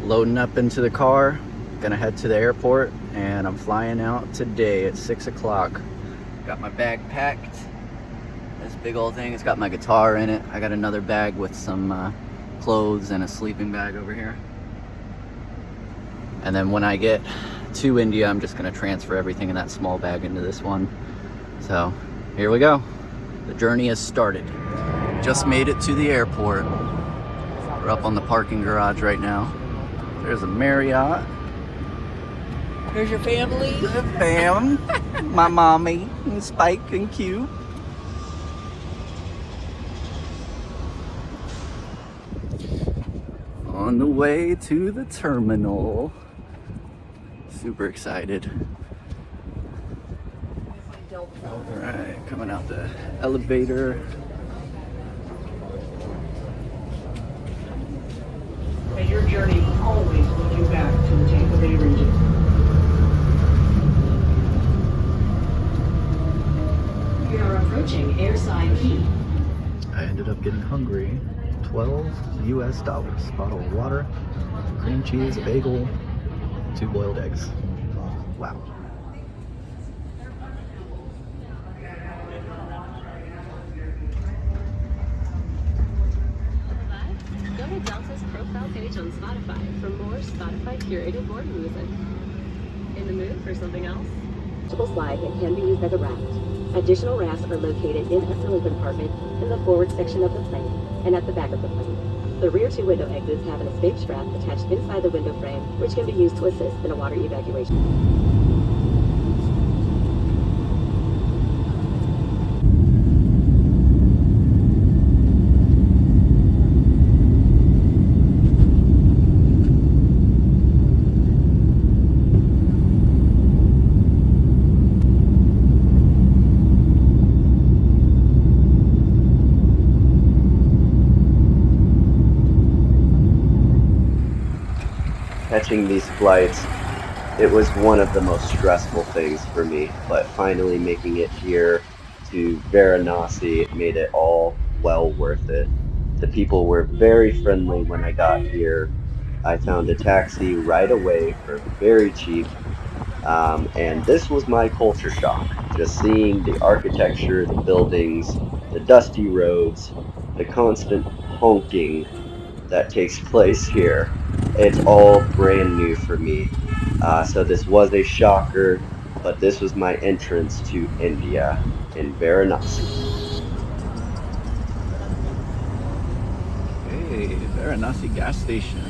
Loading up into the car, gonna head to the airport, and I'm flying out today at 6 o'clock. Got my bag packed. This big old thing, it's got my guitar in it. I got another bag with some clothes and a sleeping bag over here. And then when I get to India, I'm just gonna transfer everything in that small bag into this one. So here we go. The journey has started. Just made it to the airport. We're up on the parking garage right now. There's a Marriott. Here's your family. The fam. My mommy and Spike and Q. On the way to the terminal. Super excited. Alright, coming out the elevator. And your journey will always lead you back to the Tampa Bay region. We are approaching Airside Key. I ended up getting hungry. $12 US. Bottle of water, cream cheese, a bagel, 2 boiled eggs. Wow. Go to Delta's profile page on Spotify for more Spotify curated board music. In the mood for something else? Slide and can be used as a raft. Additional rafts are located in a ceiling compartment in the forward section of the plane and at the back of the plane. The rear 2 window exits have an escape strap attached inside the window frame, which can be used to assist in a water evacuation. Catching these flights, it was one of the most stressful things for me, but finally making it here to Varanasi made it all well worth it. The people were very friendly when I got here. I found a taxi right away for very cheap, and this was my culture shock, just seeing the architecture, the buildings, the dusty roads, the constant honking that takes place here. It's all brand new for me. So this was a shocker, but this was my entrance to India in Varanasi. Hey, Varanasi gas station.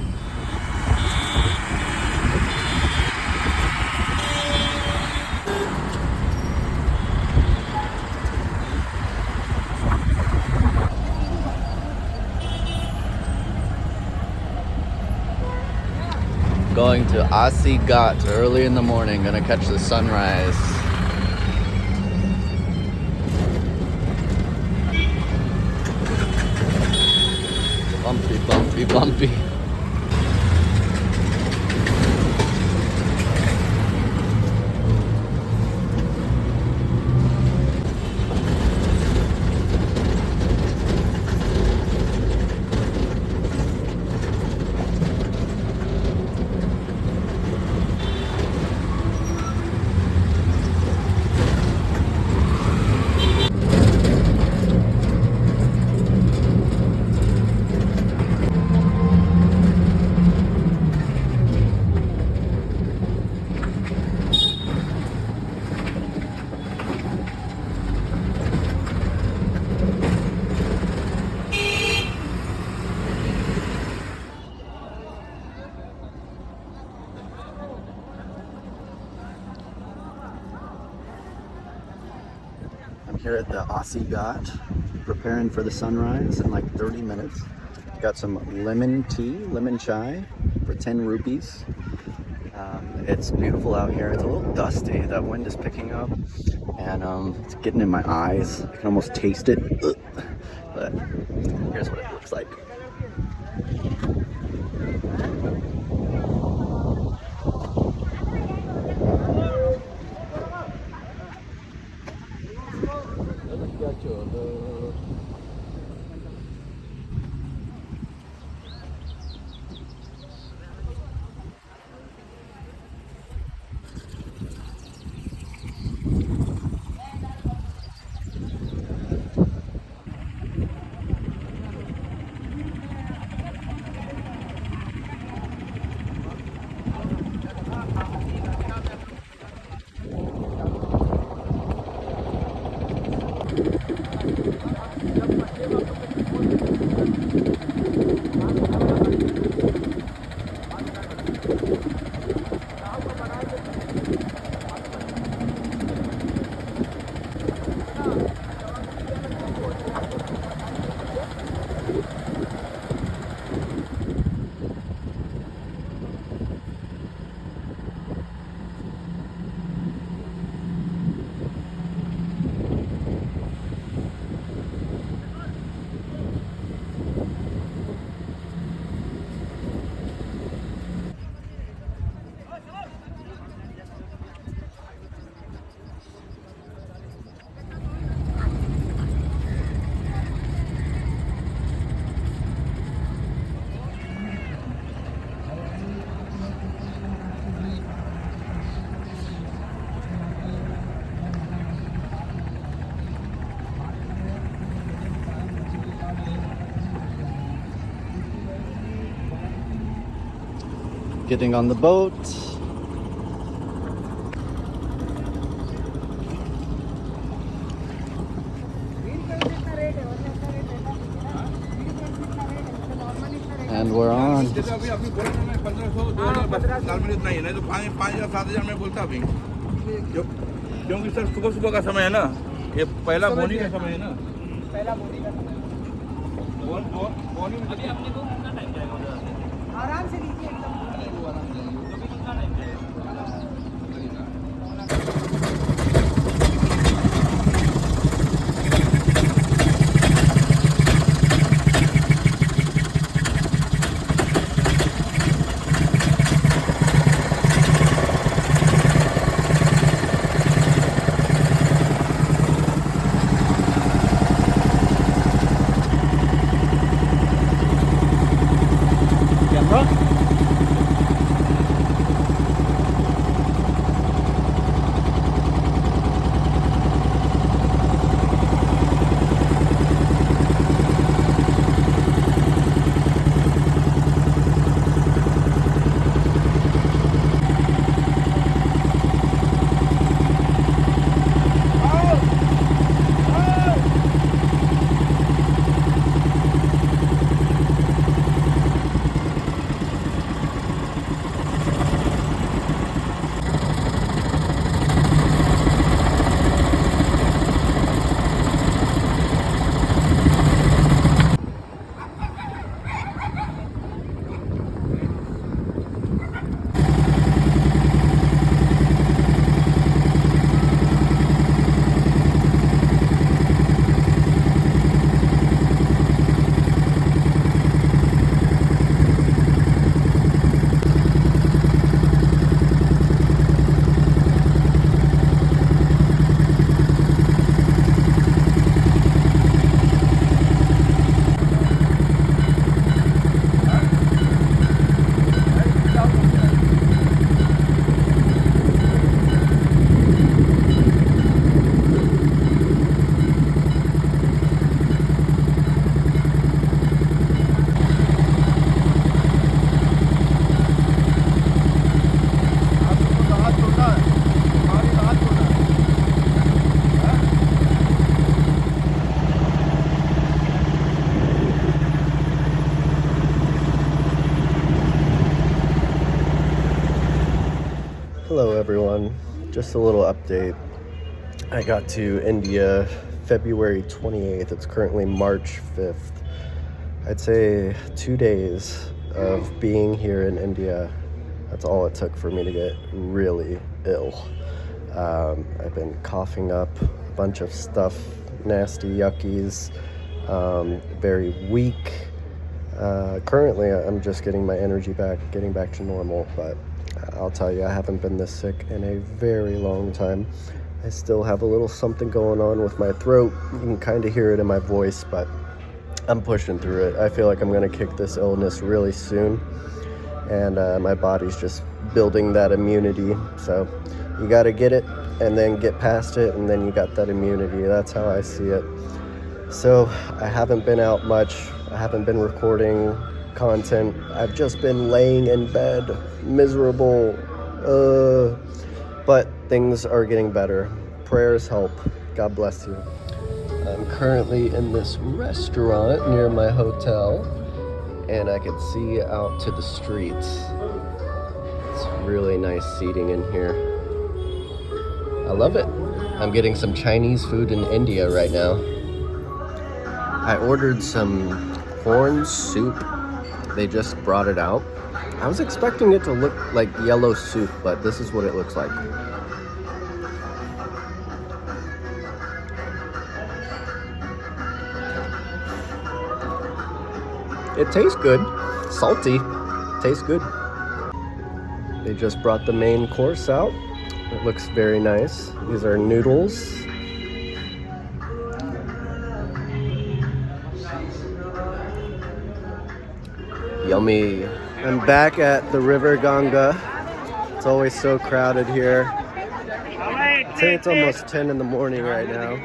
Going to Asi Ghat early in the morning, gonna catch the sunrise. Bumpy, bumpy, bumpy. I'm here at the Asi Ghat, preparing for the sunrise in like 30 minutes. Got some lemon tea, lemon chai for 10 rupees. It's beautiful out here. It's a little dusty. That wind is picking up and it's getting in my eyes. I can almost taste it. Ugh. But here's what it looks like. Getting on the boat. And we're on. क्योंकि sir सुबह सुबह का समय है ना, ये पहला बोनी का समय है ना। बोनी में अभी अपने को कितना टाइम जाएगा उधर? आराम से लीजिए एकदम। तो भी कितना टाइम जाएगा? Hello everyone, just a little update. I got to India February 28th. It's currently March 5th. I'd say 2 days of being here in India. That's all it took for me to get really ill. I've been coughing up a bunch of stuff, nasty yuckies, very weak. Currently I'm just getting my energy back, getting back to normal, but I'll tell you, I haven't been this sick in a very long time. I still have a little something going on with my throat. You can kind of hear it in my voice, but I'm pushing through it. I feel like I'm going to kick this illness really soon, and my body's just building that immunity. So you got to get it and then get past it, and then you got that immunity. That's how I see it. So I haven't been out much. I haven't been recording content. I've just been laying in bed, miserable, but things are getting better. Prayers help. God bless you. I'm currently in this restaurant near my hotel, and I can see out to the streets. It's really nice seating in here. I love it. I'm getting some Chinese food in India right now. I ordered some corn soup. They just brought it out. I was expecting it to look like yellow soup, but this is what it looks like. It tastes good. Salty. Tastes good. They just brought the main course out. It looks very nice. These are noodles. Yummy. I'm back at the River Ganga. It's always so crowded here. I think it's almost 10 in the morning right now.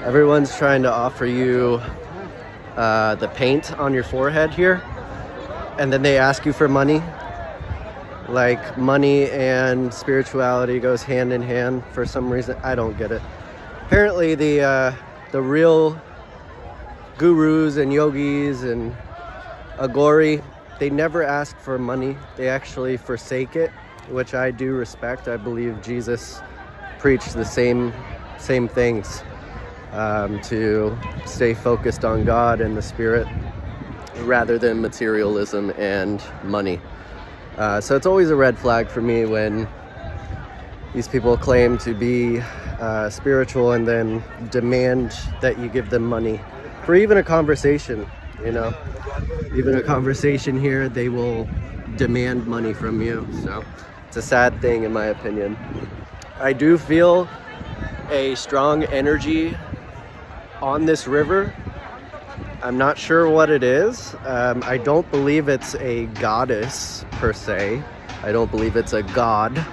Everyone's trying to offer you the paint on your forehead here, and then they ask you for money. Like, money and spirituality goes hand in hand for some reason. I don't get it. Apparently the real gurus and yogis and agori, they never ask for money. They actually forsake it, which I do respect. I believe Jesus preached the same things, to stay focused on God and the Spirit rather than materialism and money. So it's always a red flag for me when these people claim to be spiritual and then demand that you give them money for even a conversation. Even a conversation here, they will demand money from you. So it's a sad thing in my opinion. I do feel a strong energy on this river. I'm not sure what it is. I don't believe it's a goddess per se. I don't believe it's a god.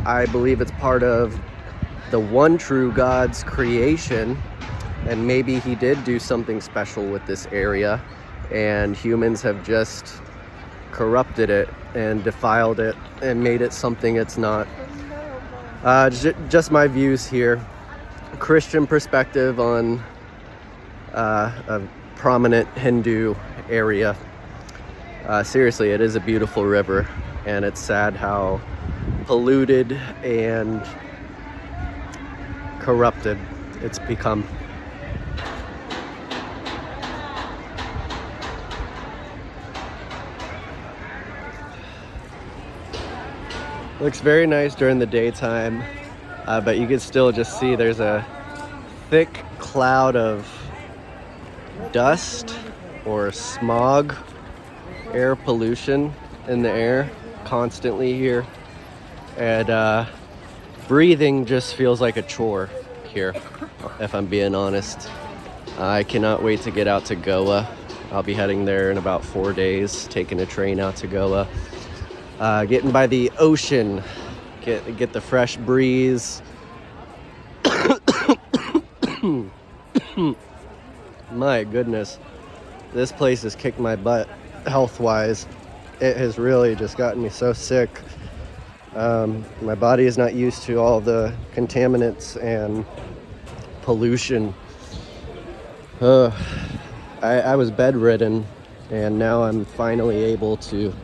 I believe it's part of the one true God's creation, and maybe he did do something special with this area, and humans have just corrupted it and defiled it and made it something it's not. Just my views here. Christian perspective on a prominent Hindu area. Seriously, it is a beautiful river, and it's sad how polluted and corrupted it's become. Looks very nice during the daytime, but you can still just see there's a thick cloud of dust or smog, air pollution in the air constantly here, and breathing just feels like a chore here, if I'm being honest. I cannot wait to get out to Goa. I'll be heading there in about 4 days, taking a train out to Goa, getting by the ocean, get the fresh breeze. My goodness, this place has kicked my butt health-wise. It has really just gotten me so sick. My body is not used to all the contaminants and pollution. I was bedridden, and now I'm finally able to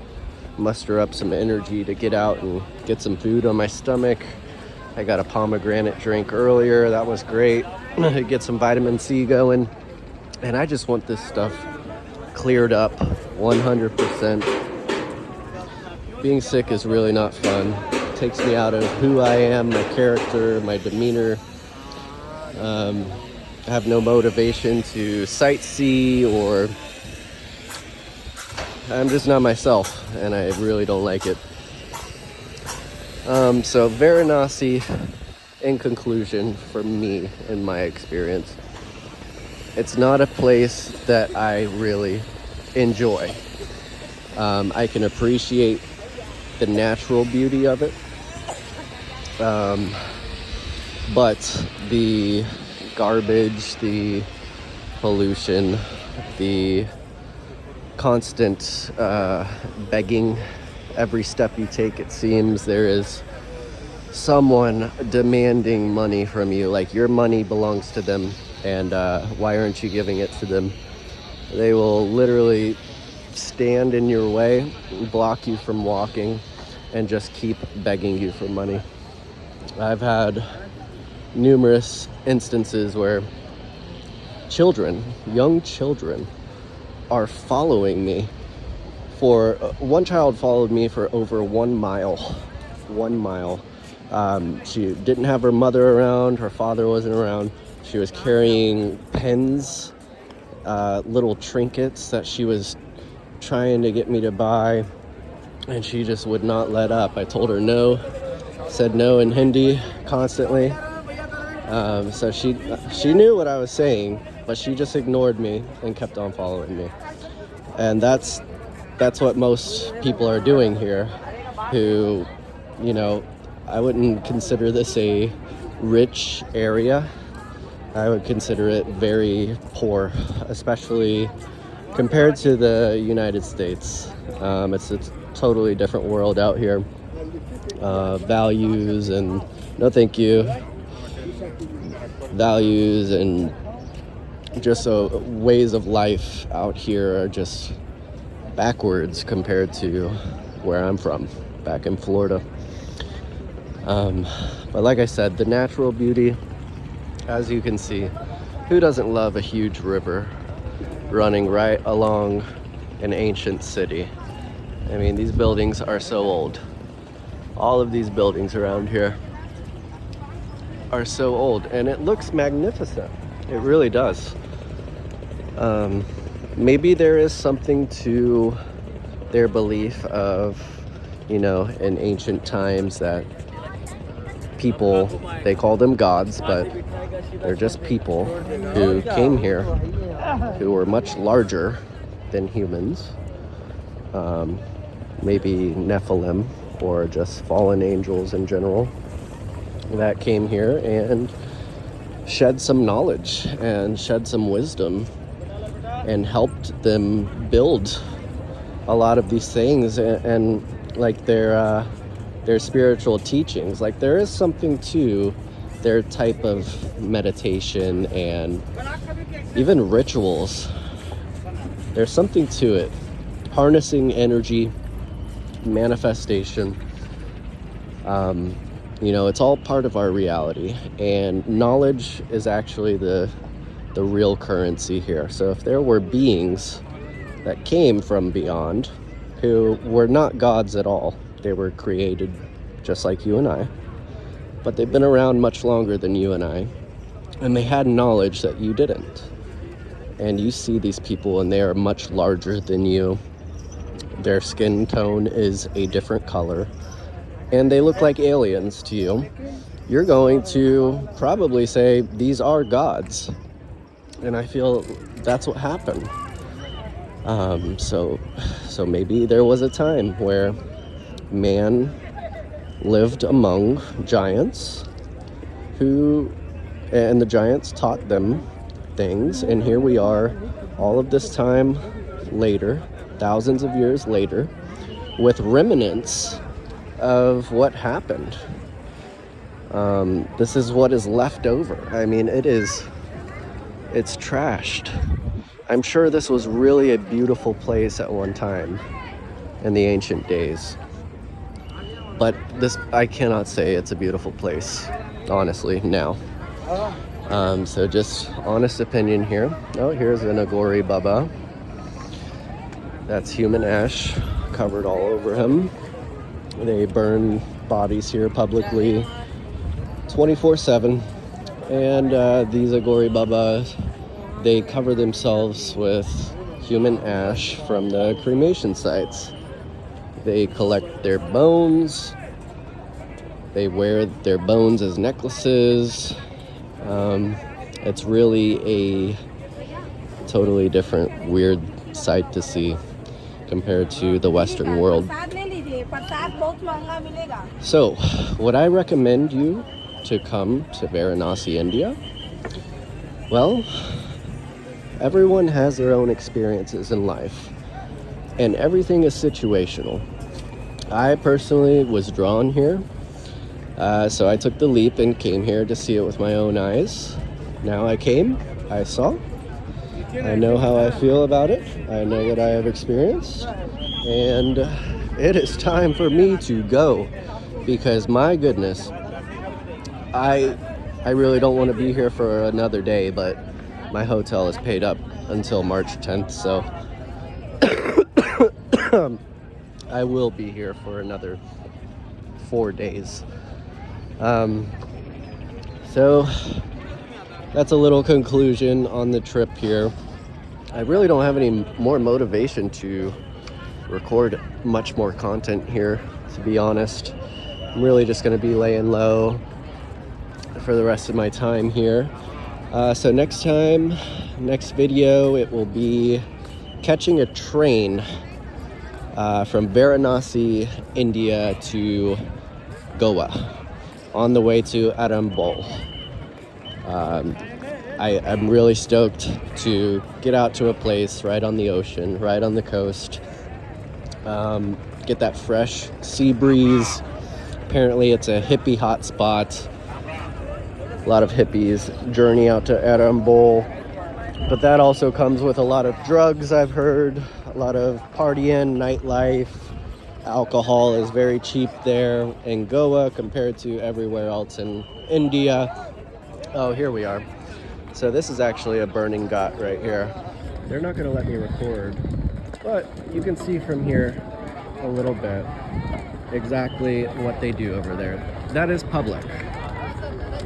muster up some energy to get out and get some food on my stomach. I got a pomegranate drink earlier. That was great. Get some vitamin C going. And I just want this stuff cleared up 100%. Being sick is really not fun. It takes me out of who I am, my character, my demeanor. I have no motivation to sightsee, or I'm just not myself, and I really don't like it. So Varanasi, in conclusion, for me, in my experience, it's not a place that I really enjoy. I can appreciate the natural beauty of it, but the garbage, the pollution, the constant begging, every step you take, it seems there is someone demanding money from you, like your money belongs to them, and why aren't you giving it to them? They will literally stand in your way, block you from walking, and just keep begging you for money. I've had numerous instances where young children are following me. One child followed me for over 1 mile. 1 mile. She didn't have her mother around, her father wasn't around. She was carrying pens, little trinkets that she was trying to get me to buy, and she just would not let up. I told her no, said no in Hindi constantly. So she knew what I was saying, but she just ignored me and kept on following me. And that's what most people are doing here, who, I wouldn't consider this a rich area. I would consider it very poor, especially compared to the United States. It's a totally different world out here. Values and no thank you. Values and just ways of life out here are just backwards compared to where I'm from, back in Florida. But like I said, the natural beauty, as you can see, who doesn't love a huge river running right along an ancient city? I mean, these buildings are so old. All of these buildings around here are so old, and it looks magnificent. It really does. Maybe there is something to their belief of, you know, in ancient times that people, they call them gods, but they're just people who came here who were much larger than humans. Maybe Nephilim or just fallen angels in general that came here and shed some knowledge and shed some wisdom and helped them build a lot of these things and like their spiritual teachings. Like there is something to their type of meditation and even rituals. There's something to it. Harnessing energy, manifestation. You know, it's all part of our reality, and knowledge is actually the real currency here. So if there were beings that came from beyond who were not gods at all, they were created just like you and I, but they've been around much longer than you and I, and they had knowledge that you didn't. And you see these people and they are much larger than you. Their skin tone is a different color, and they look like aliens to you. You're going to probably say, these are gods. And I feel that's what happened. So maybe there was a time where man lived among giants and the giants taught them things, and here we are all of this time later, thousands of years later, with remnants of what happened. This is what is left over. I mean, it's trashed. I'm sure this was really a beautiful place at one time in the ancient days. But I cannot say it's a beautiful place, honestly, now. So just honest opinion here. Oh, here's an Agori Baba. That's human ash covered all over him. They burn bodies here publicly 24/7. And these Agori Babas, they cover themselves with human ash from the cremation sites. They collect their bones. They wear their bones as necklaces. It's really a totally different, weird sight to see compared to the Western world. So, would I recommend you to come to Varanasi, India? Well, everyone has their own experiences in life, and everything is situational. I personally was drawn here, so I took the leap and came here to see it with my own eyes. Now I came, I saw, I know how I feel about it, I know what I have experienced, and it is time for me to go, because my goodness, I really don't want to be here for another day, but my hotel is paid up until March 10th, so I will be here for another 4 days. So that's a little conclusion on the trip here. I really don't have any more motivation to record much more content here, to be honest. I'm really just going to be laying low for the rest of my time here. So next video, it will be catching a train from Varanasi, India to Goa, on the way to Arambol. I'm really stoked to get out to a place right on the ocean, right on the coast. Get that fresh sea breeze. Apparently it's a hippie hotspot. A lot of hippies journey out to Arambol. But that also comes with a lot of drugs, I've heard. A lot of partying, nightlife. Alcohol is very cheap there in Goa compared to everywhere else in India. Oh, here we are. So this is actually a burning ghat right here. They're not going to let me record, but you can see from here a little bit exactly what they do over there. That is public.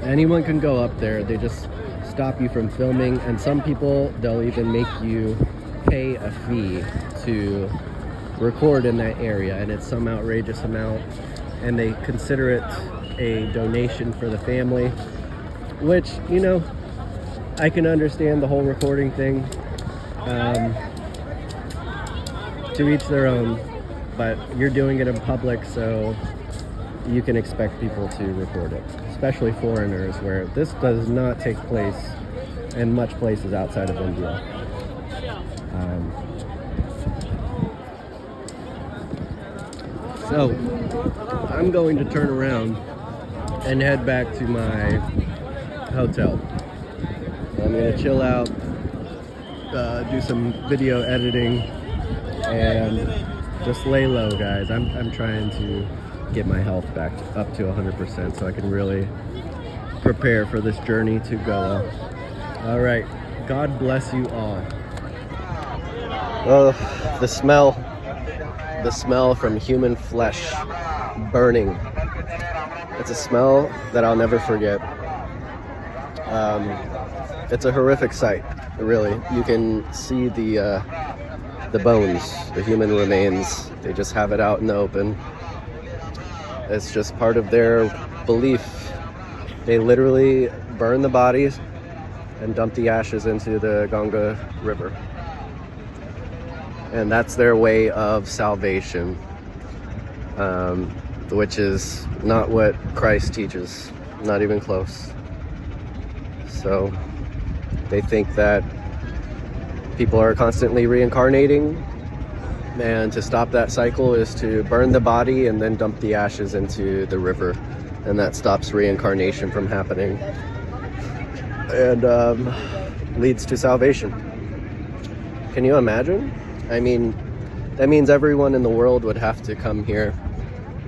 Anyone can go up there. They just stop you from filming, and some people, they'll even make you pay a fee to record in that area, and it's some outrageous amount, and they consider it a donation for the family, which, you know, I can understand the whole recording thing. To each their own, but you're doing it in public, so you can expect people to record it, especially foreigners, where this does not take place in much places outside of India. So I'm going to turn around and head back to my hotel. I'm gonna chill out, do some video editing, and just lay low, guys. I'm trying to get my health back up to 100% so I can really prepare for this journey to Goa. All right, God bless you all. Oh, the smell from human flesh burning. It's a smell that I'll never forget. It's a horrific sight, really. You can see the bones, the human remains. They just have it out in the open. It's just part of their belief. They literally burn the bodies and dump the ashes into the Ganga River. And that's their way of salvation, which is not what Christ teaches, not even close. So they think that people are constantly reincarnating, and to stop that cycle is to burn the body and then dump the ashes into the river, and that stops reincarnation from happening and leads to salvation. Can you imagine? I mean, that means everyone in the world would have to come here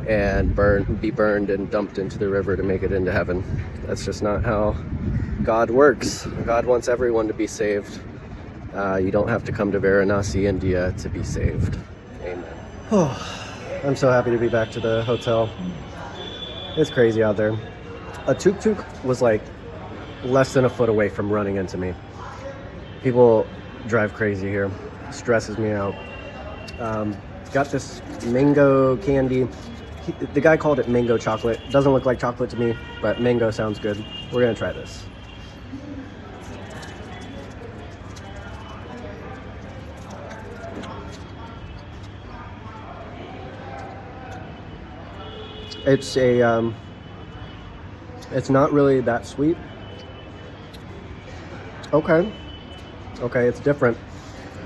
and be burned and dumped into the river to make it into heaven. That's just not how God works. God wants everyone to be saved. You don't have to come to Varanasi, India to be saved. Amen. Oh, I'm so happy to be back to the hotel. It's crazy out there. A tuk-tuk was like less than a foot away from running into me. People drive crazy here. Stresses me out. Got this mango candy. The guy called it mango chocolate. Doesn't look like chocolate to me, but mango sounds good. We're gonna try this. It's not really that sweet. Okay, it's different.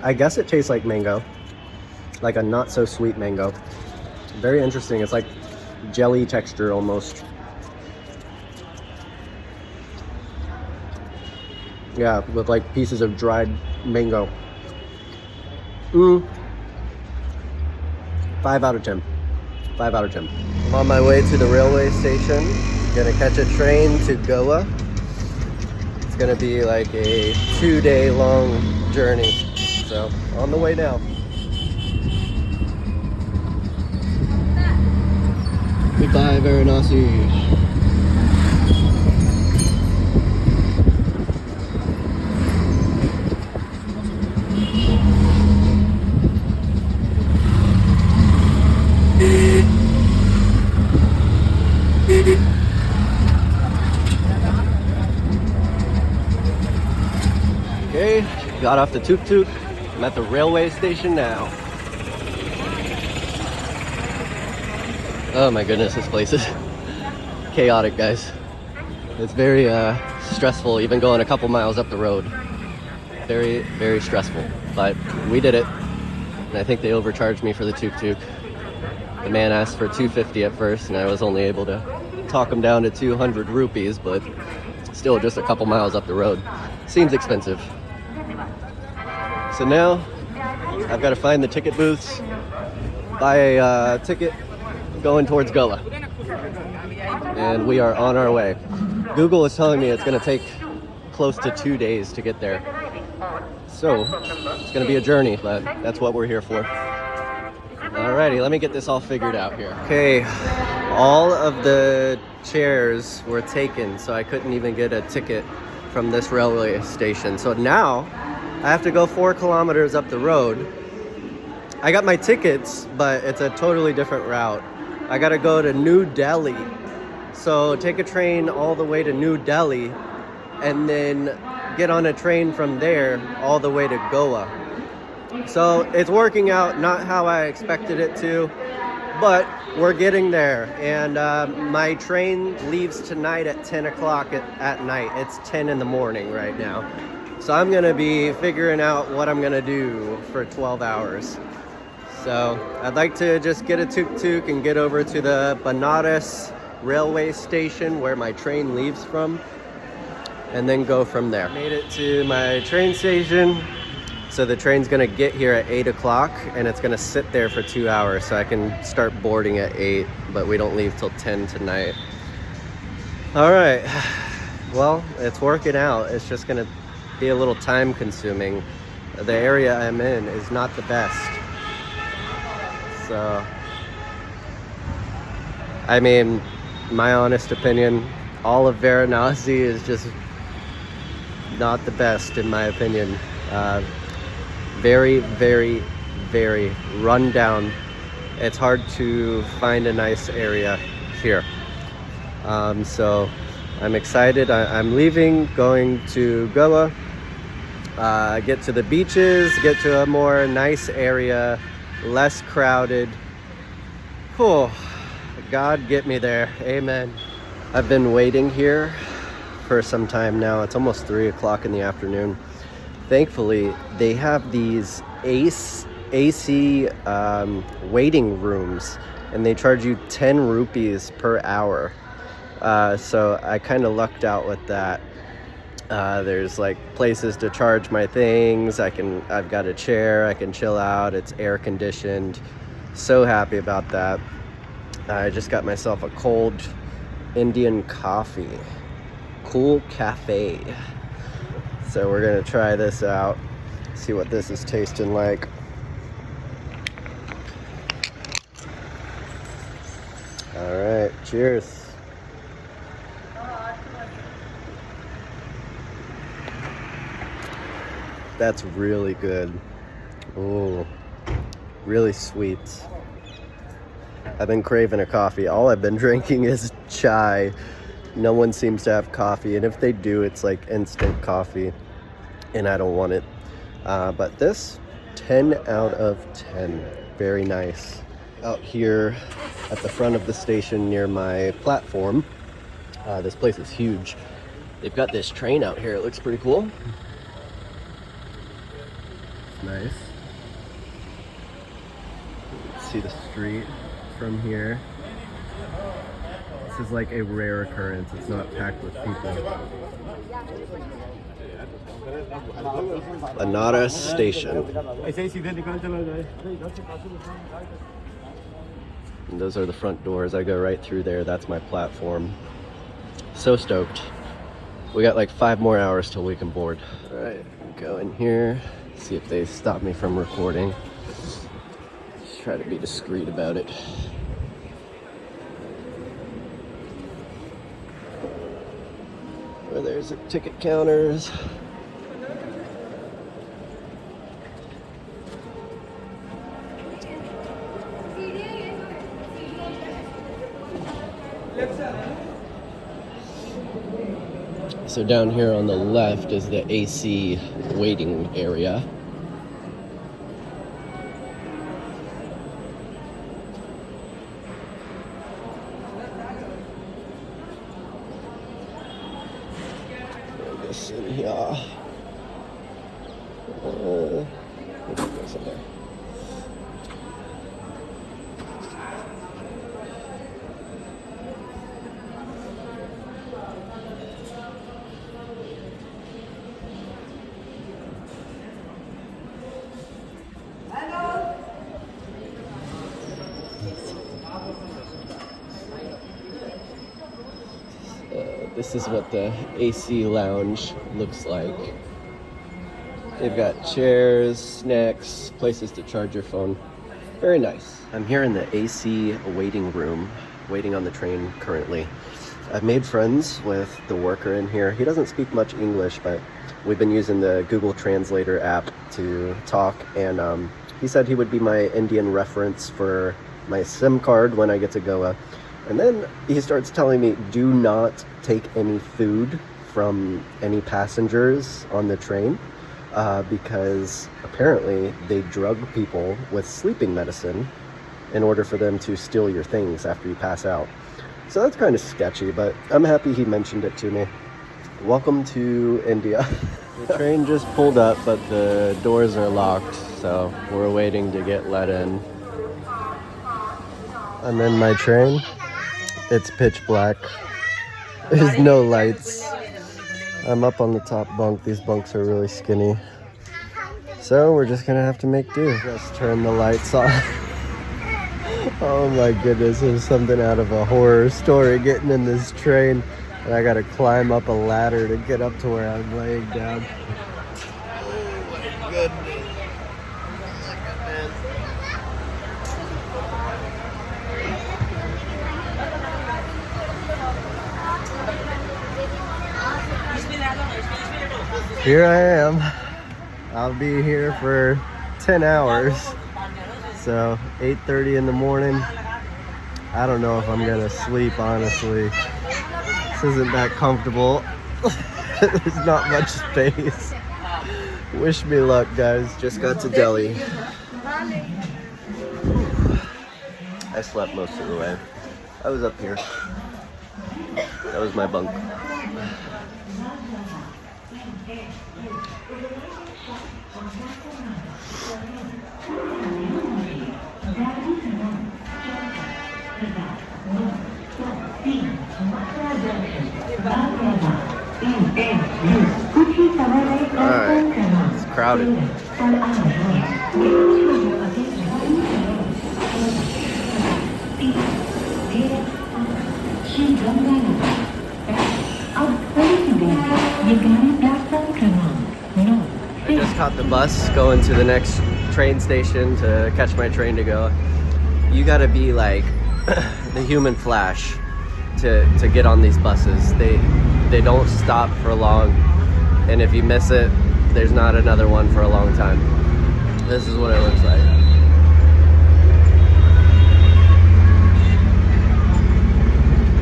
I guess it tastes like mango, like a not so sweet mango. Very interesting. It's like jelly texture almost. Yeah, with like pieces of dried mango. 5 out of 10. 5 out of 10. I'm on my way to the railway station. Gonna catch a train to Goa. It's gonna be like a 2-day long journey. So, on the way now. Goodbye, Varanasi. Okay, got off the tuk-tuk. I'm at the railway station now. Oh my goodness, this place is chaotic, guys. It's very stressful even going a couple miles up the road. Very, very stressful, but we did it. And I think they overcharged me for the tuk-tuk. The man asked for 250 at first, and I was only able to talk him down to 200 rupees, but still just a couple miles up the road. Seems expensive. So now I've got to find the ticket booths, buy a ticket going towards Goa. And we are on our way. Google is telling me it's going to take close to 2 days to get there. So it's going to be a journey, but that's what we're here for. Alrighty, let me get this all figured out here. Okay, all of the chairs were taken, so I couldn't even get a ticket from this railway station. So now I have to go 4 kilometers up the road. I got my tickets, but it's a totally different route. I gotta go to New Delhi. So take a train all the way to New Delhi and then get on a train from there all the way to Goa. So it's working out not how I expected it to, but we're getting there. And my train leaves tonight at 10 o'clock at night. It's 10 in the morning right now. So I'm gonna be figuring out what I'm gonna do for 12 hours. So I'd like to just get a tuk-tuk and get over to the Varanasi railway station where my train leaves from, and then go from there. Made it to my train station. So the train's gonna get here at 8 o'clock and it's gonna sit there for 2 hours, so I can start boarding at 8, but we don't leave till 10 tonight. All right, well, it's working out. It's just gonna be a little time consuming. The area I'm in is not the best. So, I mean, my honest opinion, all of Varanasi is just not the best in my opinion. Very, very, very run down. It's hard to find a nice area here. So I'm excited. I'm leaving, going to Goa, get to the beaches, get to a more nice area, less crowded. Oh, God, get me there. Amen. I've been waiting here for some time now. It's almost 3 o'clock in the afternoon. Thankfully, they have these AC waiting rooms, and they charge you 10 rupees per hour. So I kind of lucked out with that. There's like places to charge my things. I've got a chair. I can chill out. It's air conditioned. So happy about that. I just got myself a cold Indian coffee. Cool Cafe. So we're gonna try this out, see what this is tasting like. All right, cheers. That's really good. Ooh, really sweet. I've been craving a coffee. All I've been drinking is chai. No one seems to have coffee, and if they do, it's like instant coffee, and I don't want it. But this, 10 out of 10. Very nice. Out here at the front of the station near my platform, this place is huge. They've got this train out here. It looks pretty cool. Nice. See the street from here. This is like a rare occurrence. It's not packed with people. Varanasi station. And those are the front doors. I go right through there. That's my platform. So stoked. We got like 5 more hours till we can board. All right, go in here. See if they stop me from recording. Just try to be discreet about it. Where there's the ticket counters. So down here on the left is the AC waiting area. this in here. Put this in there. This is what the AC lounge looks like. They've got chairs, snacks, places to charge your phone. Very nice. I'm here in the AC waiting room, waiting on the train currently. I've made friends with the worker in here. He doesn't speak much English, but we've been using the Google Translator app to talk, and he said he would be my Indian reference for my SIM card when I get to Goa. And then he starts telling me, do not take any food from any passengers on the train because apparently they drug people with sleeping medicine in order for them to steal your things after you pass out. So that's kind of sketchy, but I'm happy he mentioned it to me. Welcome to India. The train just pulled up, but the doors are locked, so we're waiting to get let in. I'm in my train. It's pitch black. There's no lights. I'm up on the top bunk. These bunks are really skinny. So we're just gonna have to make do. Just turn the lights on. Oh my goodness, there's something out of a horror story getting in this train. And I gotta climb up a ladder to get up to where I'm laying down. Oh my goodness. Here I am. I'll be here for 10 hours. So 8:30 in the morning. I don't know if I'm gonna sleep, honestly. This isn't that comfortable. There's not much space. Wish me luck, guys. Just got to Delhi. I slept most of the way. I was up here. That was my bunk. Alright, it's crowded. I just caught the bus going to the next train station to catch my train to go. You gotta be like the human Flash to get on these buses. They don't stop for long, and if you miss it, there's not another one for a long time. This is what it looks like.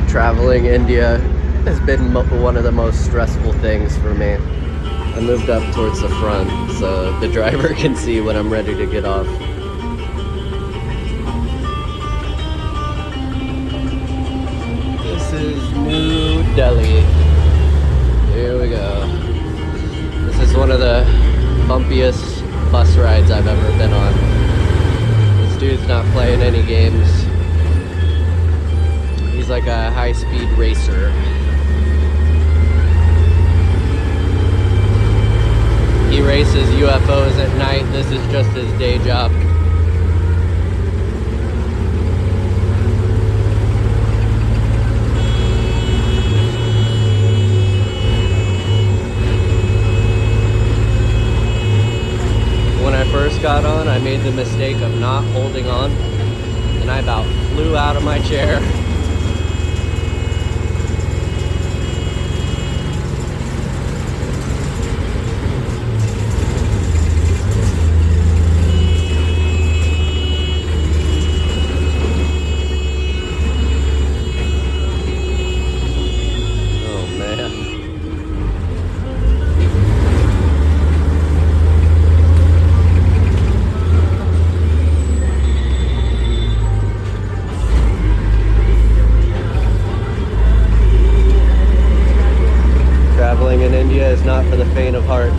Traveling India has been one of the most stressful things for me. I moved up towards the front so the driver can see when I'm ready to get off. This is New Delhi. Here we go. This is one of the bumpiest bus rides I've ever been on. This dude's not playing any games. He's like a high-speed racer. He races UFOs at night. This is just his day job. When I first got on, I made the mistake of not holding on, and I about flew out of my chair. is not for the faint of heart.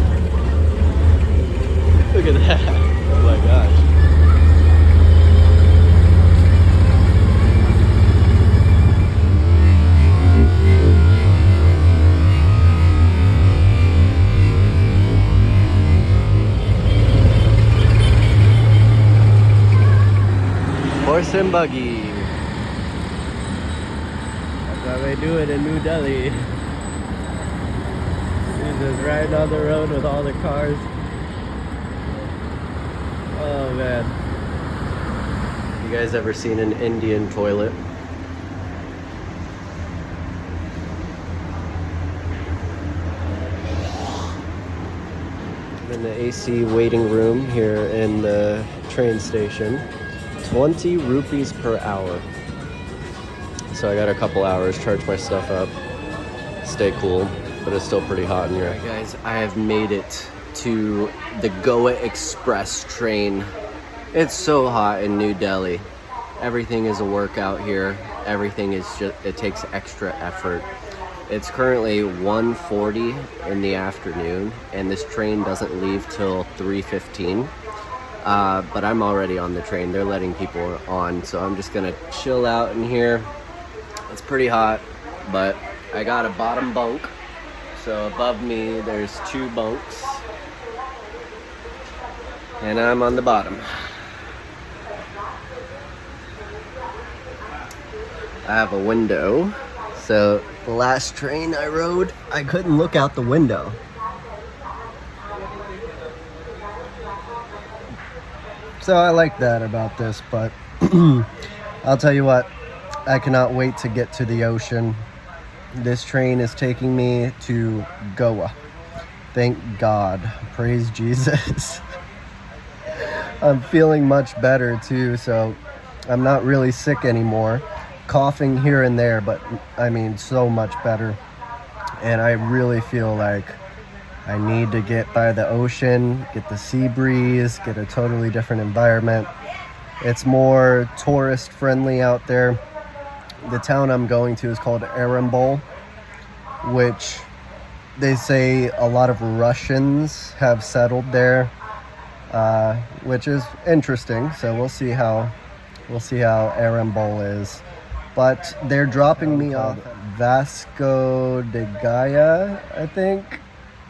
Look at that. Oh my gosh. Horse and buggy. That's how they do it in New Delhi. Jesus, riding on the road with all the cars. Oh man. You guys ever seen an Indian toilet? I'm in the AC waiting room here in the train station. 20 rupees per hour. So I got a couple hours, charge my stuff up, stay cool, but it's still pretty hot in here. Alright guys, I have made it to the Goa Express train. It's so hot in New Delhi. Everything is a workout here. Everything is just, it takes extra effort. It's currently 1:40 in the afternoon and this train doesn't leave till 3:15. But I'm already on the train. They're letting people on, so I'm just gonna chill out in here. It's pretty hot, but I got a bottom bunk. So above me, there's 2 bunks. And I'm on the bottom. I have a window. So the last train I rode, I couldn't look out the window. So I like that about this, but I'll tell you what, I cannot wait to get to the ocean. This train is taking me to Goa. Thank God. Praise Jesus. I'm feeling much better too, so I'm not really sick anymore. Coughing here and there, but I mean so much better. And I really feel like I need to get by the ocean, get the sea breeze, get a totally different environment. It's more tourist friendly out there. The town I'm going to is called Arambol, which they say a lot of Russians have settled there, which is interesting. So we'll see how Arambol is. But they're dropping me off at Vasco da Gama, I think.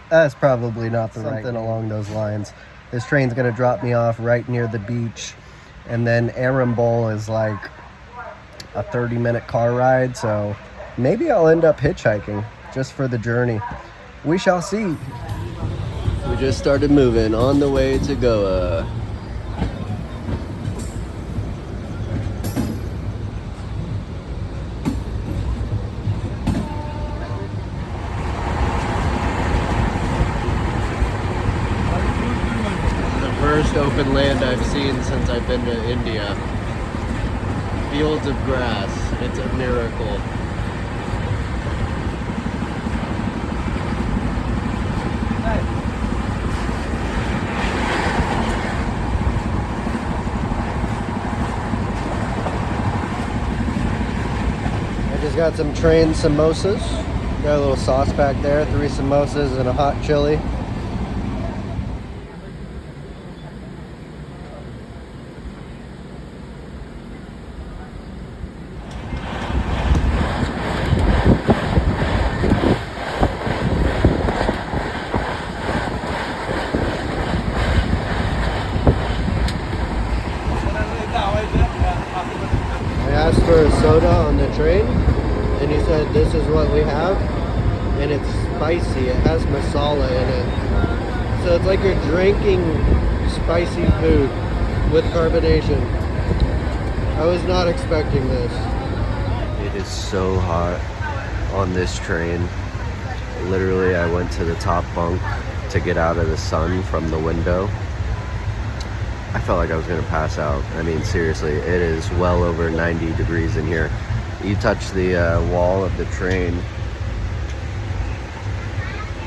That's probably not the right name. Along those lines. This train's gonna drop me off right near the beach, and then Arambol is like a 30-minute car ride, so maybe I'll end up hitchhiking just for the journey. We shall see. We just started moving on the way to Goa. First open land I've seen since I've been to India. Fields of grass. It's a miracle. I just got some train samosas. Got a little sauce back there. 3 samosas and a hot chili. I asked for a soda on the train, and he said this is what we have, and it's spicy. It has masala in it, so it's like you're drinking spicy food with carbonation. I was not expecting this. It is so hot on this train. Literally, I went to the top bunk to get out of the sun from the window. I felt like I was gonna pass out. I mean, seriously, it is well over 90 degrees in here. You touch the wall of the train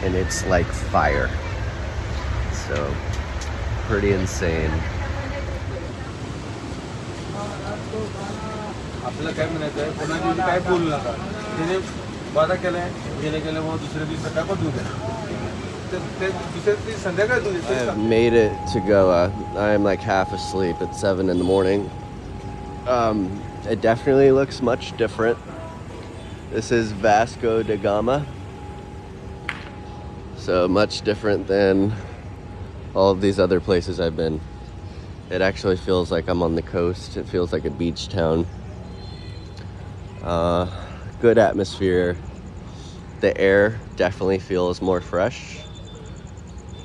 and it's like fire. So, pretty insane. आपल्याला काय म्हणायचं आहे कोणाला काय बोलू नका. त्याने वादा केलाय गेल्या मग दुसऱ्या दिवशी काय बदलू द्या. I have made it to Goa. I am like half asleep at 7 in the morning. It definitely looks much different. This is Vasco da Gama. So much different than all of these other places I've been. It actually feels like I'm on the coast. It feels like a beach town. Good atmosphere. The air definitely feels more fresh.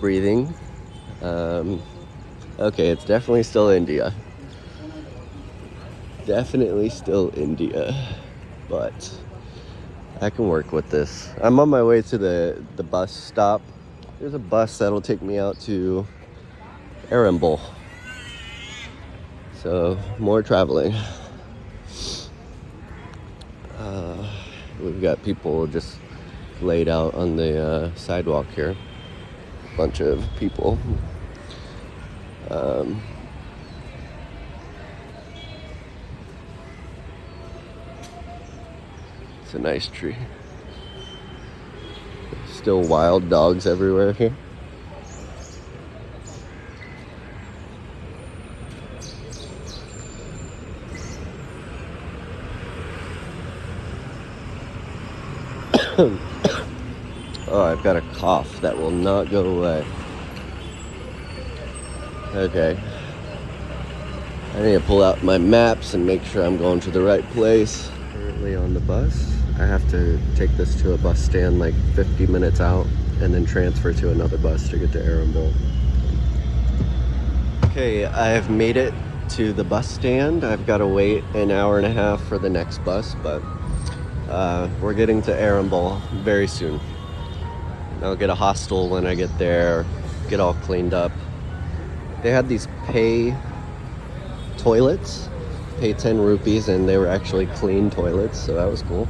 Breathing. Okay, it's definitely still India. Definitely still India. But I can work with this. I'm on my way to the bus stop. There's a bus that'll take me out to Arambol. So, more traveling. We've got people just laid out on the sidewalk here. Bunch of people. It's a nice tree. Still wild dogs everywhere here. Oh, I've got a cough that will not go away. Okay. I need to pull out my maps and make sure I'm going to the right place. Currently on the bus. I have to take this to a bus stand like 50 minutes out and then transfer to another bus to get to Arambol. Okay, I've made it to the bus stand. I've got to wait an hour and a half for the next bus, but we're getting to Arambol very soon. I'll get a hostel when I get there, get all cleaned up. They had these pay toilets, pay 10 rupees, and they were actually clean toilets, so that was cool.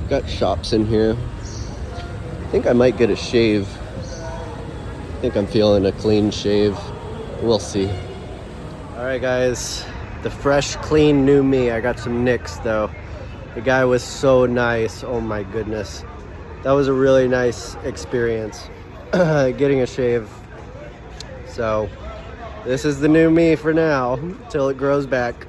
Got shops in here. I think I might get a shave. I think I'm feeling a clean shave. We'll see. All right, guys. The fresh, clean new me. I got some nicks, though. The guy was so nice. Oh, my goodness. That was a really nice experience, getting a shave. So, this is the new me for now, till it grows back.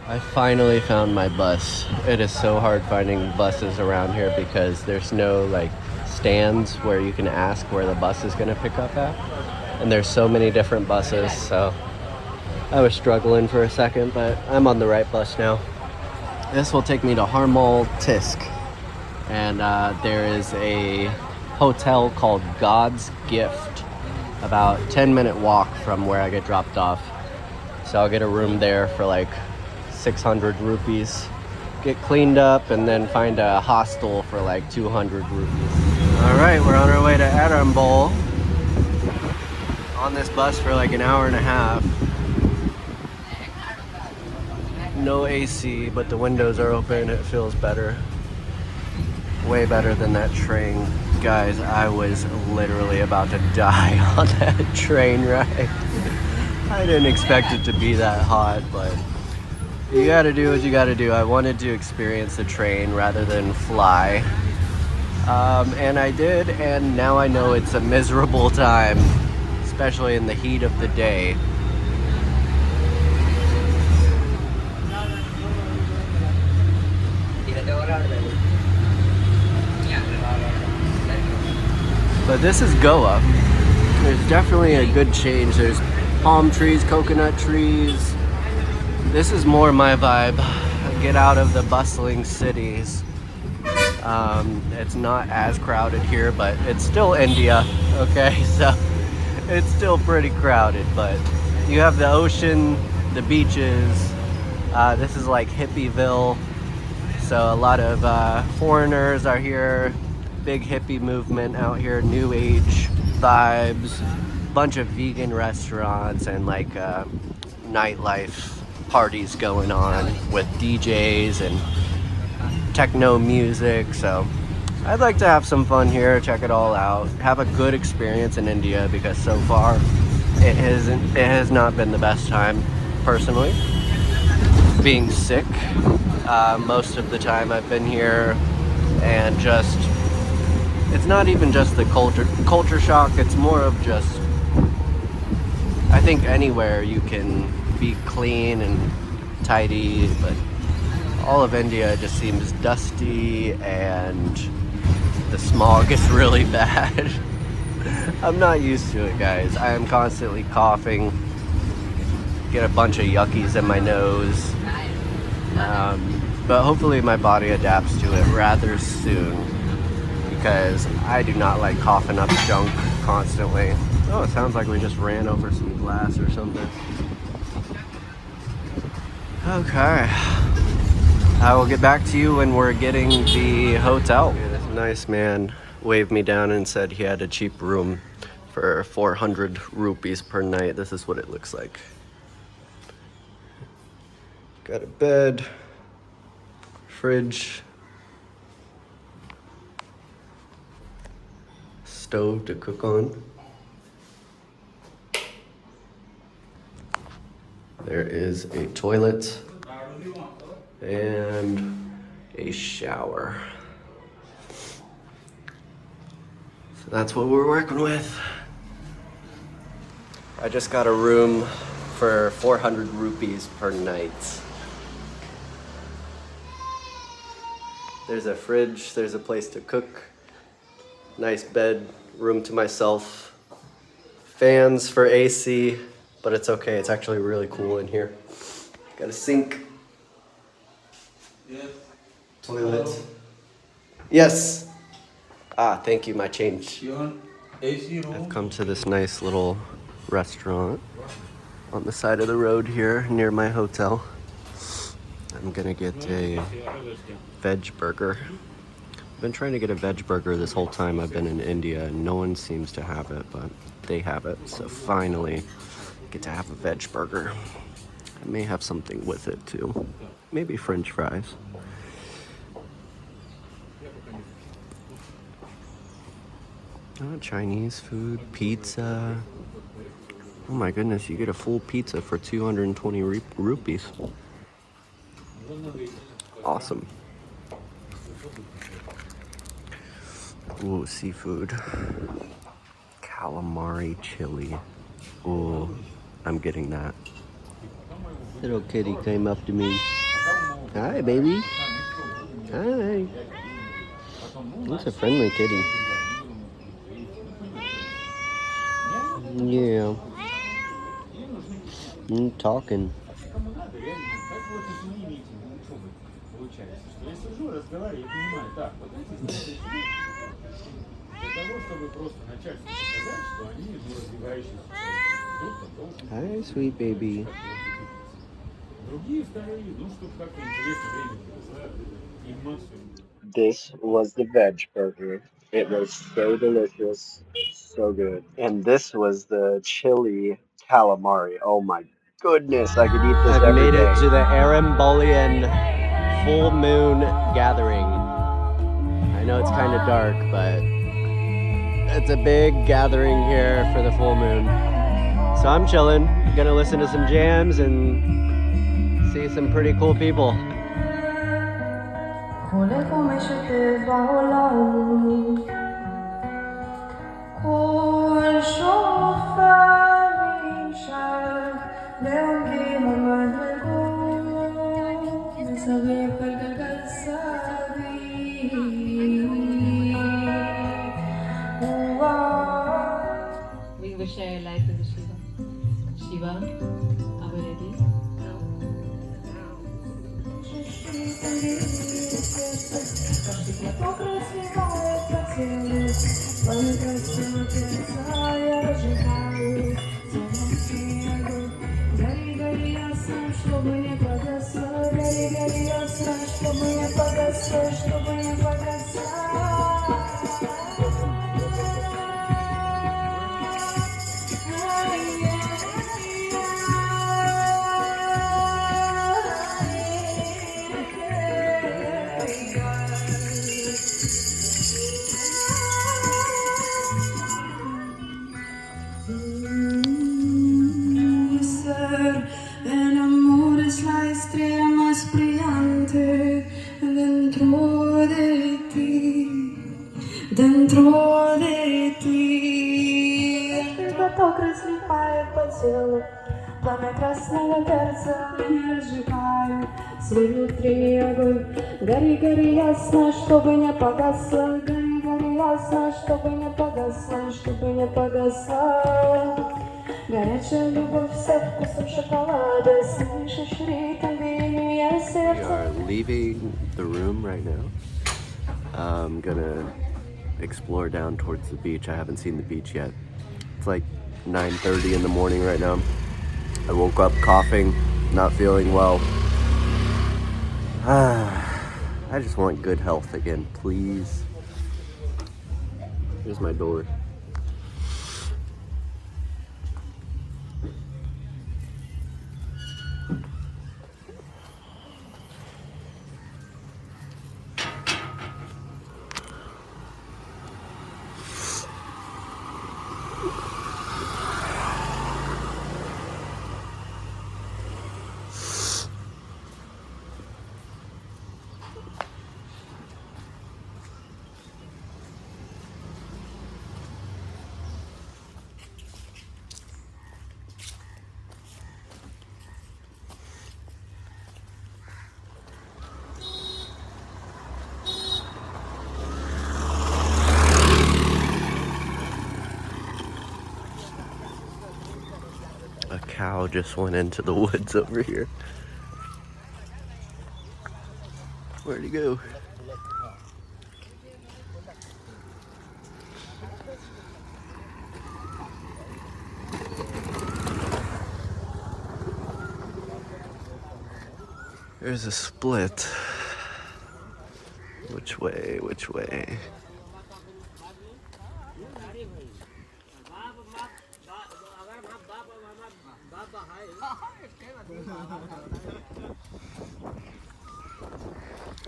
I finally found my bus. It is so hard finding buses around here because there's no like stands where you can ask where the bus is gonna pick up at. And there's so many different buses, so I was struggling for a second, but I'm on the right bus now. This will take me to Harmal Tisk. And there is a hotel called God's Gift, about 10-minute walk from where I get dropped off. So I'll get a room there for like 600 rupees, get cleaned up, and then find a hostel for like 200 rupees. All right, we're on our way to Arambol. On this bus for like an hour and a half. No AC, but the windows are open. It feels better. Way better than that train. Guys, I was literally about to die on that train ride. I didn't expect it to be that hot, but you gotta do what you gotta do. I wanted to experience the train rather than fly. And I did, and now I know it's a miserable time, especially in the heat of the day. But this is Goa. There's definitely a good change. There's palm trees, coconut trees. This is more my vibe. Get out of the bustling cities. It's not as crowded here, but it's still India, okay? So it's still pretty crowded, but you have the ocean, the beaches. This is like Hippieville. So a lot of foreigners are here. Big hippie movement out here, new age vibes, bunch of vegan restaurants and like nightlife parties going on with DJs and techno music. So I'd like to have some fun here, check it all out, have a good experience in India, because so far it has not been the best time personally. Being sick most of the time I've been here, and just it's not even just the culture shock, it's more of just, I think anywhere you can be clean and tidy, but all of India just seems dusty and the smog is really bad. I'm not used to it, guys. I am constantly coughing, get a bunch of yuckies in my nose, but hopefully my body adapts to it rather soon, because I do not like coughing up junk constantly. Oh, it sounds like we just ran over some glass or something. Okay. I will get back to you when we're getting the hotel. Okay, this nice man waved me down and said he had a cheap room for 400 rupees per night. This is what it looks like. Got a bed, fridge, stove to cook on. There is a toilet and a shower. So that's what we're working with. I just got a room for 400 rupees per night. There's a fridge, there's a place to cook, nice bed, room to myself, fans for AC, but it's okay, it's actually really cool in here. Got a sink. Yes. Toilet. Hello. Yes. Ah, thank you, my change. I've come to this nice little restaurant on the side of the road here near my hotel. I'm gonna get a veg burger. I've been trying to get a veg burger this whole time I've been in India, and no one seems to have it, but they have it. So finally, get to have a veg burger. I may have something with it too. Maybe French fries. Chinese food, pizza. Oh my goodness, you get a full pizza for 220 rupees. Awesome. Ooh, seafood. Calamari chili. Ooh, I'm getting that. Little kitty came up to me. Hi, baby. Hi. That's a friendly kitty. Yeah. Talking. Hi, sweet baby. This was the veg burger. It was so delicious, so good. And this was the chili calamari. Oh my goodness, I could eat this I've every made it day. to the Arambolian full moon gathering. I know it's kind of dark, but it's a big gathering here for the full moon. So I'm chilling, gonna listen to some jams and see some pretty cool people. We will share life with Shiva. Shiva, are we ready? dentro de ti. Шепоток разливает по телу, пламя красного перца. Не сжигаю свой внутренний огонь. Гори, гори ясно, чтобы не погасло. Гори, гори ясно, чтобы не погасло, чтобы не погасло. Горячая любовь со вкусом шоколада. Слышишь ритм биения сердца. We are leaving the room right now. I'm gonna explore down towards the beach. I haven't seen the beach yet. It's like 9:30 in the morning right now. I woke up coughing, not feeling well. I just want good health again, please. Here's my door. A cow just went into the woods over here. Where'd he go? There's a split. Which way? Which way?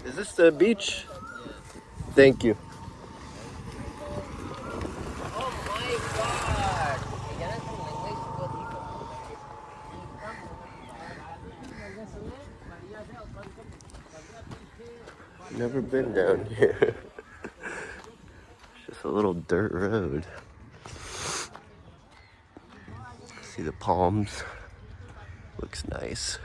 Is this the beach? Thank you. Never been down here. It's just a little dirt road. See the palms. Looks nice.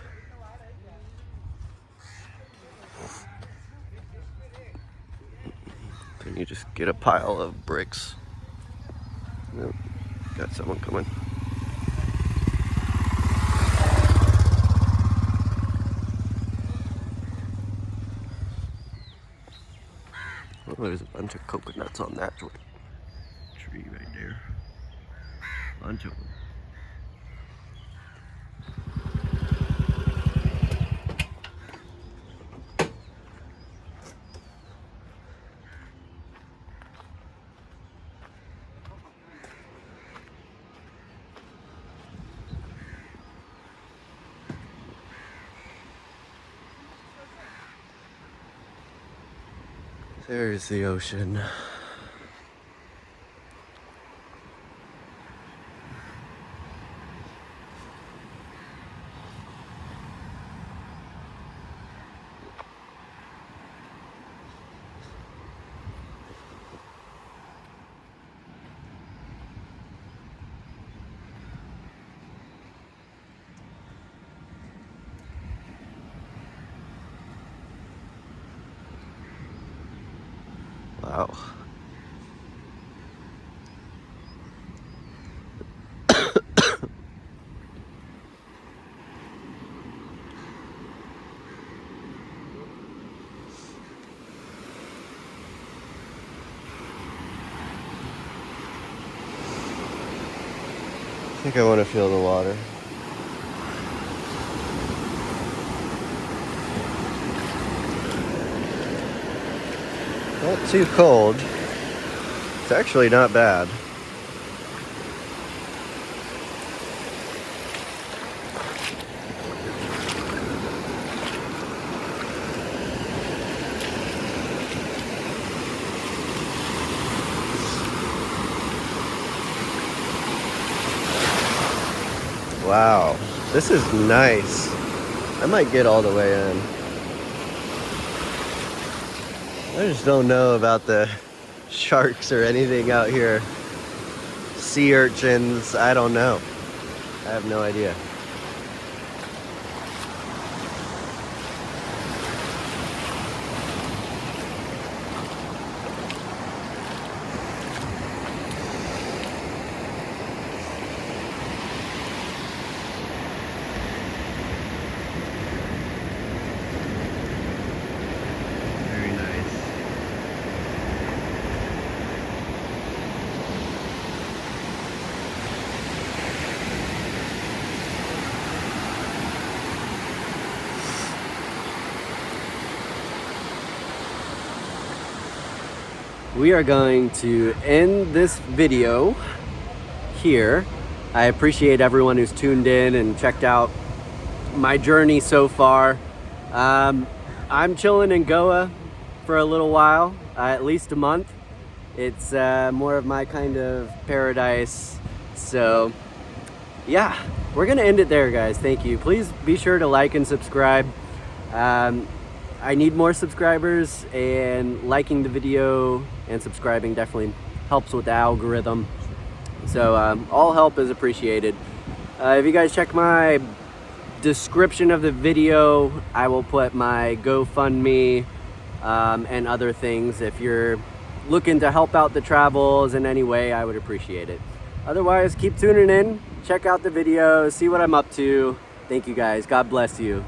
Then you just get a pile of bricks. Nope. Got someone coming. Oh, there's a bunch of coconuts on that tree right there. Bunch of them. There's the ocean. Wow. I think I want to feel the water. Not too cold. It's actually not bad. Wow, this is nice. I might get all the way in. I just don't know about the sharks or anything out here. Sea urchins, I don't know. I have no idea. Very nice. We are going to end this video here. I appreciate everyone who's tuned in and checked out my journey so far. I'm chilling in Goa for a little while, at least a month. It's more of my kind of paradise. So yeah, we're gonna end it there, guys. Thank you. Please be sure to like and subscribe. I need more subscribers, and liking the video and subscribing definitely helps with the algorithm. So all help is appreciated. If you guys check my description of the video, I will put my GoFundMe and other things. If you're looking to help out the travels in any way, I would appreciate it. Otherwise, keep tuning in, check out the videos, see what I'm up to. Thank you guys. God bless you.